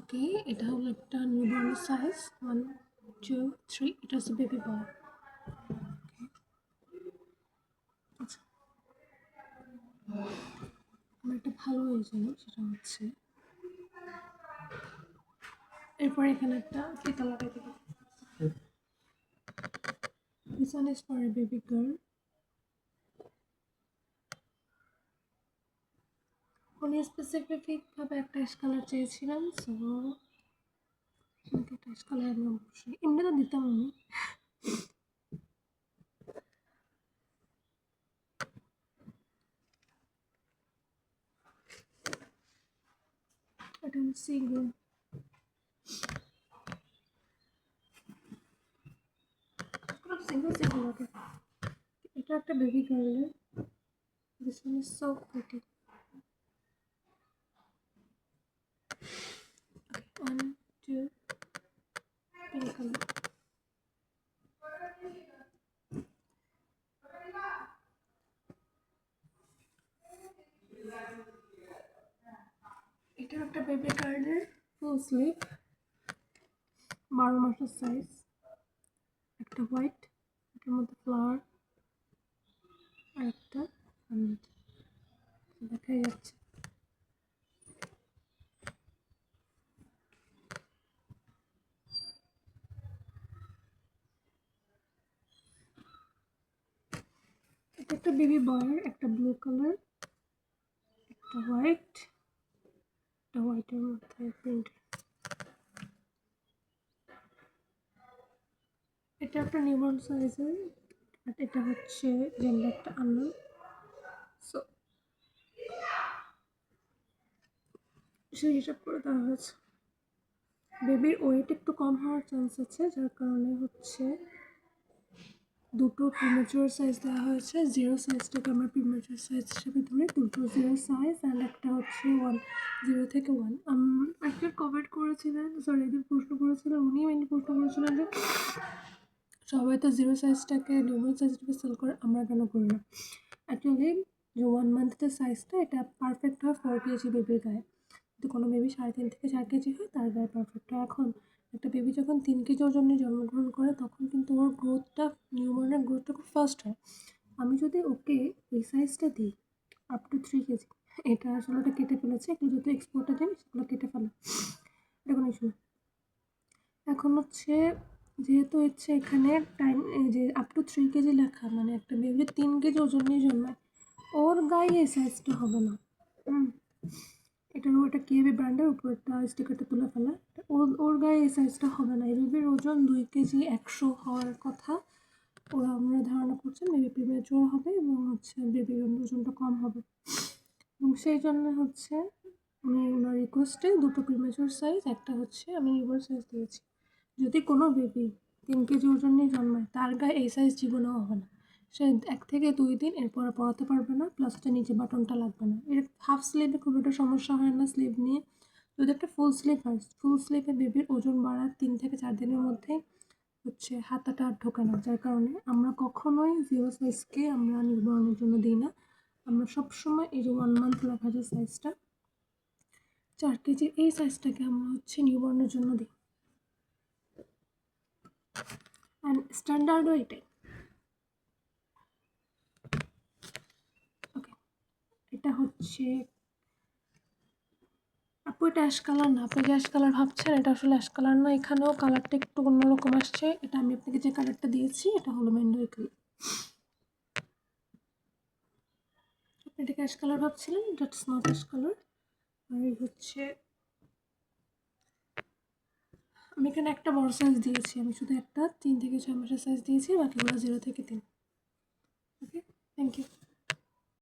ওকে, এটা হলো একটা নিউবর্ন সাইজ 1 2 3, এটা হচ্ছে বেবি বয়। আচ্ছা, আমার একটা ভালো হয়ে যায়, সেটা হচ্ছে এরপরে এখানে একটা টিকা লাগাই দেবো। This one is for a baby girl. উনি স্পেসিফিক ভাবে একটা অ্যাশ কালার চেয়েছিলেন, সো একটা অ্যাশ কালার আমি অবশ্যই এমনি তো দিতাম আমি। এটা হচ্ছে গ্রিন। সিঙ্গেল সিঙ্গেল ওকে। এটা একটা baby গার্লের। This one is so pretty. Okay, 1 2 pink color. এটা একটা বেবি গার্লের ফুল স্লিভ, 12 মাসের সাইজ, একটা হোয়াইট, এটার মধ্যে ফ্লাওয়ার আর একটা দেখাই যাচ্ছে। এটা একটা বেবি বয়ের, একটা ব্লু কালার, একটা হোয়াইট, একটা হোয়াইটের মধ্যে প্রিন্ট। এটা একটা নিউবর্ন সাইজের, বাট এটা হচ্ছে জেন্ডারটা আননোন। সো সেই হিসাব করে দেওয়া হয়েছে। বেবির ওয়েট একটু কম হওয়ার চান্স আছে, যার কারণে হচ্ছে দুটো প্রিমেচুর সাইজ দেওয়া হয়েছে। 0 সাইজটাকে আমরা প্রিমেচুর সাইজ হিসেবে ধরি, দুটো 0 সাইজ অ্যান্ড একটা হচ্ছে 1, 0 থেকে 1। একজন কমেন্ট করেছিলেন, সরি একজন প্রশ্ন করেছিলেন, উনি মেনলি প্রশ্ন করেছিলেন যে সবাই তো 0 সাইজটাকে নিউবর্ন সাইজটাকে সেল করে, আমরা কেন করি না। অ্যাকচুয়ালি যে 1 মান্থের সাইজটা এটা পারফেক্ট হয় 4 কেজি বেবির গায়ে। যদি কোনো বেবি 3.5 থেকে 4 কেজি হয় তার গায়ে পারফেক্ট হয়। এখন একটা বেবি যখন 3 কেজি ওজন নিয়ে জন্মগ্রহণ করে তখন কিন্তু ওর গ্রোথটা, নিউবর্নের গ্রোথটা খুব ফাস্ট হয়। আমি যদি ওকে এই সাইজটা দিই আপ টু 3 কেজি, এটা আসলে ওটা কেটে ফেলেছে, এগুলো যত এক্সপোর্টে দিন সেগুলো কেটে ফেলে, এটা কোনো ইস্যু না। এখন হচ্ছে যেহেতু হচ্ছে এখানে টাইম এই যে আপ টু 3 কেজি লেখা, মানে একটা বেবি 3 কেজি ওজন নিয়ে জন্মায়, ওর গায়ে এই সাইজটা হবে না। এটারও এটা কেবি ব্র্যান্ডের উপরটা স্টিকারটা তুলে ফেলা, ওর গায়ে এই সাইজটা হবে না। এই বেবির ওজন 2 কেজি 100 হওয়ার কথা, ওরা আমরা ধারণা করছেন বেবি প্রিমেচুর হবে এবং হচ্ছে বেবির ওজনটা কম হবে, এবং সেই জন্য হচ্ছে উনি ওনার রিকোয়েস্টে দুটো প্রিমেচুর সাইজ, একটা হচ্ছে আমি নিউবর্ন সাইজ দিয়েছি। যদি কোনো বেবি 3 কেজি ওজন নিয়ে জন্মায় তার গায়ে এই সাইজ জীবনেও হবে না। সে 1 থেকে 2 দিন এরপর পড়াতে পারবে না, প্লাস হচ্ছে নিচে বাটনটা লাগবে না। এর হাফ স্লিভে খুব একটা সমস্যা হয় না স্লিভ নিয়ে। যদি একটা ফুল স্লিভ হয়, ফুল স্লিভে বেবির ওজন বাড়ার 3 থেকে 4 দিনের মধ্যেই হচ্ছে হাতাটা আর ঢোকে না, যার কারণে আমরা কখনোই 0 সাইজকে আমরা নিউবর্নের জন্য দিই না। আমরা সবসময় এই যে 1 মান্থ লেখা যে সাইজটা 4 কেজির, এই সাইজটাকে আমরা হচ্ছে নিউবর্নের জন্য দিই, অ্যান্ড স্ট্যান্ডার্ডও এটাই। ওকে, এটা হচ্ছে আপু, এটা অ্যাশ কালার না, আপনি যে অ্যাশ কালার ভাবছেন এটা আসলে অ্যাশ কালার না, এখানেও কালারটা একটু অন্যরকম আসছে। এটা আমি আপনাকে যে কালারটা দিয়েছি এটা হলো মেন্ডারি কালার। আপনি এটাকে অ্যাশ কালার ভাবছিলেন, দ্যাটস নট অ্যাশ কালার। আর এই হচ্ছে আমি এখানে একটা বড় সাইজ দিয়েছি, আমি শুধু একটা 3 থেকে 6 মাসের সাইজ দিয়েছি, বাকিগুলো 0 থেকে 3। ওকে, থ্যাংক ইউ।